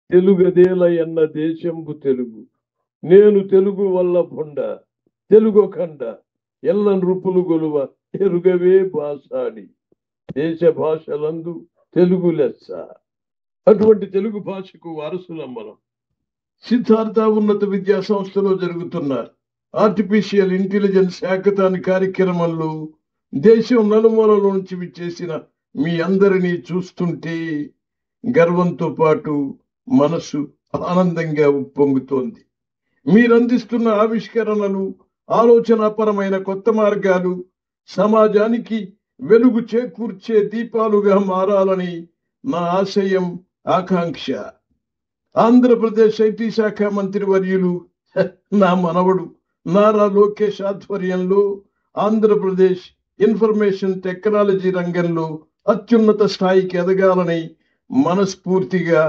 తెలుగదేల ఎన్న దేశంబు తెలుగు. నేను తెలుగు వల్ల బొండ తెలుగొకండ ఎల్ల నృపులు గొలువ ఎరుగవే భాషాడి. దేశ భాషలందు తెలుగు లెస్స. అటువంటి తెలుగు భాషకు వారసులం మనం. సిద్ధార్థ ఉన్నత విద్యా సంస్థలో జరుగుతున్న ఆర్టిఫిషియల్ ఇంటెలిజెన్స్ హ్యాకథాన్ కార్యక్రమంలో దేశం నలుమూలలో నుంచి విచ్చేసిన మీ అందరినీ చూస్తుంటే గర్వంతో పాటు మనసు ఆనందంగా ఉప్పొంగుతోంది. మీరందిస్తున్న ఆవిష్కరణలు, ఆలోచనాపరమైన కొత్త మార్గాలు సమాజానికి వెలుగు చేకూర్చే దీపాలుగా మారాలని నా ఆశయం, ఆకాంక్ష. ఆంధ్రప్రదేశ్ ఐటీ శాఖ మంత్రి వర్యులు నా మనవడు నారా లోకేష్ ఆధ్వర్యంలో ఆంధ్రప్రదేశ్ ఇన్ఫర్మేషన్ టెక్నాలజీ రంగంలో అత్యున్నత స్థాయికి ఎదగాలని మనస్ఫూర్తిగా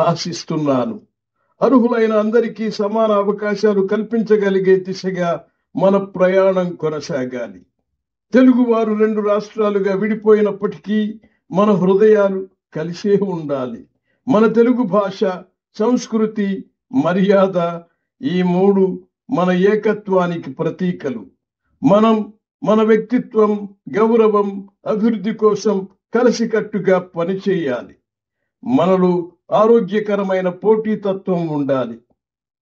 ఆశిస్తున్నాను. అర్హులైన అందరికీ సమాన అవకాశాలు కల్పించగలిగే దిశగా మన ప్రయాణం కొనసాగాలి. తెలుగువారు 2 రాష్ట్రాలుగా విడిపోయినప్పటికీ మన హృదయాలు కలిసే ఉండాలి. మన తెలుగు భాష, సంస్కృతి, మర్యాద ఈ 3 మన ఏకత్వానికి ప్రతీకలు. మనం మన వ్యక్తిత్వం, గౌరవం, అభివృద్ధి కోసం కలిసికట్టుగా పనిచేయాలి. మనలో ఆరోగ్యకరమైన పోటీతత్వం ఉండాలి.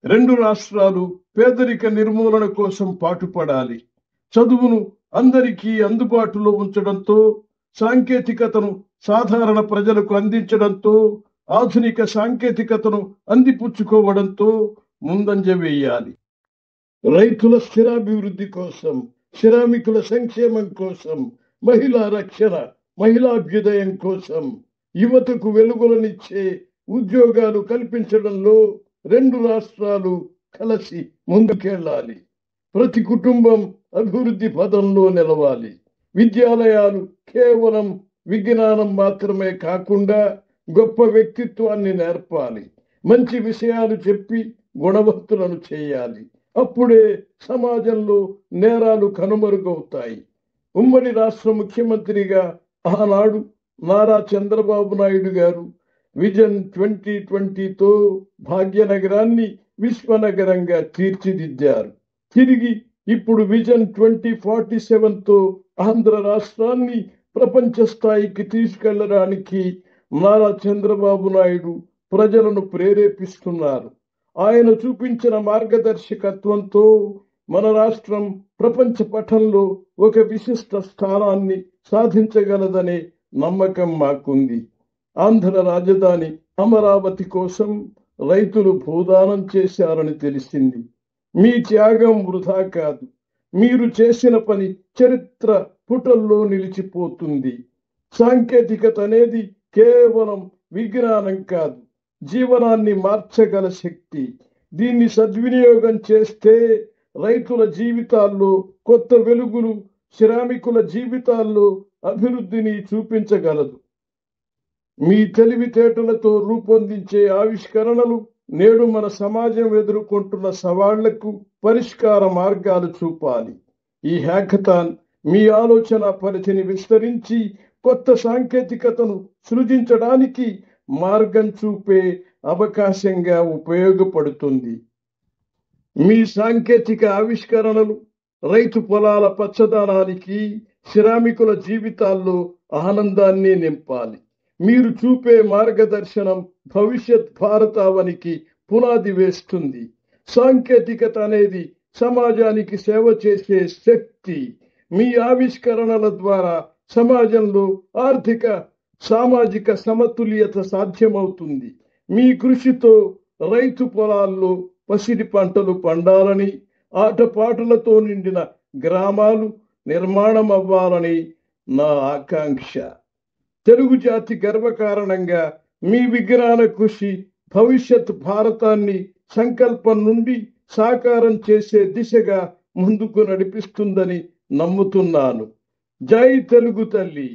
2 రాష్ట్రాలు పేదరిక నిర్మూలన కోసం పాటుపడాలి. చదువును అందరికీ అందుబాటులో ఉంచడంతో, సాంకేతికతను సాధారణ ప్రజలకు అందించడంతో, ఆధునిక సాంకేతికతను అందిపుచ్చుకోవడంతో ముందంజ వేయాలి. రైతుల స్థిరాభివృద్ధి కోసం, శ్రామికుల సంక్షేమం కోసం, మహిళా రక్షణ, మహిళాభ్యుదయం కోసం, యువతకు వెలుగులనిచ్చే ఉద్యోగాలు కల్పించడంలో 2 రాష్ట్రాలు కలిసి ముందుకెళ్ళాలి. ప్రతి కుటుంబం అభివృద్ధి పదంలో నిలవాలి. విద్యాలయాలు కేవలం విజ్ఞానం మాత్రమే కాకుండా గొప్ప వ్యక్తిత్వాన్ని నేర్పాలి. మంచి విషయాలు చెప్పి గుణవంతులను చేయాలి. అప్పుడే సమాజంలో నేరాలు కనుమరుగవుతాయి. ఉమ్మడి రాష్ట్ర ముఖ్యమంత్రిగా ఆనాడు నారా చంద్రబాబు నాయుడు గారు విజన్ 2020తో భాగ్యనగరాన్ని విశ్వనగరంగా తీర్చిదిద్దారు. తిరిగి ఇప్పుడు విజన్ 2047తో ఆంధ్ర రాష్ట్రాన్ని ప్రపంచ స్థాయికి తీసుకెళ్లడానికి నారా చంద్రబాబు నాయుడు ప్రజలను ప్రేరేపిస్తున్నారు. ఆయన చూపించిన మార్గదర్శకత్వంతో మన రాష్ట్రం ప్రపంచ పటంలో ఒక విశిష్ట స్థానాన్ని సాధించగలదనే నమ్మకం మాకుంది. ఆంధ్ర రాజధాని అమరావతి కోసం రైతులు భూదానం చేశారని తెలిసింది. మీ త్యాగం వృధా కాదు. మీరు చేసిన పని చరిత్ర పుటల్లో నిలిచిపోతుంది. సాంకేతికత అనేది కేవలం విజ్ఞానం కాదు, జీవనాన్ని మార్చగల శక్తి. దీన్ని సద్వినియోగం చేస్తే రైతుల జీవితాల్లో కొత్త వెలుగులు, శ్రామికుల జీవితాల్లో అభివృద్ధిని చూపించగలదు. మీ తెలివితేటలతో రూపొందించే ఆవిష్కరణలు నేడు మన సమాజం ఎదుర్కొంటున్న సవాళ్లకు పరిష్కార మార్గాలు చూపాలి. ఈ హ్యాకథాన్ మీ ఆలోచన పరిధిని విస్తరించి కొత్త సాంకేతికతను సృజించడానికి మార్గం చూపే అవకాశంగా ఉపయోగపడుతుంది. మీ సాంకేతిక ఆవిష్కరణలు రైతు పొలాల పచ్చదనానికి, శ్రామికుల జీవితాల్లో ఆనందాన్ని నింపాలి. మీరు చూపే మార్గదర్శనం భవిష్యత్ భారతావనికి పునాది వేస్తుంది. సాంకేతికత అనేది సమాజానికి సేవ చేసే శక్తి. మీ ఆవిష్కరణల ద్వారా సమాజంలో ఆర్థిక, సామాజిక సమతుల్యత సాధ్యమవుతుంది. మీ కృషితో రైతు పొలాల్లో పసిడి పంటలు పండాలని, ఆటపాటలతో నిండిన గ్రామాలు నిర్మాణం అవ్వాలని నా ఆకాంక్ష. తెలుగు జాతి గర్వకారణంగా మీ విజ్ఞాన కృషి భవిష్యత్ భారతాన్ని సంకల్పం నుండి సాకారం చేసే దిశగా ముందుకు నడిపిస్తుందని నమ్ముతున్నాను. జై తెలుగు తల్లి.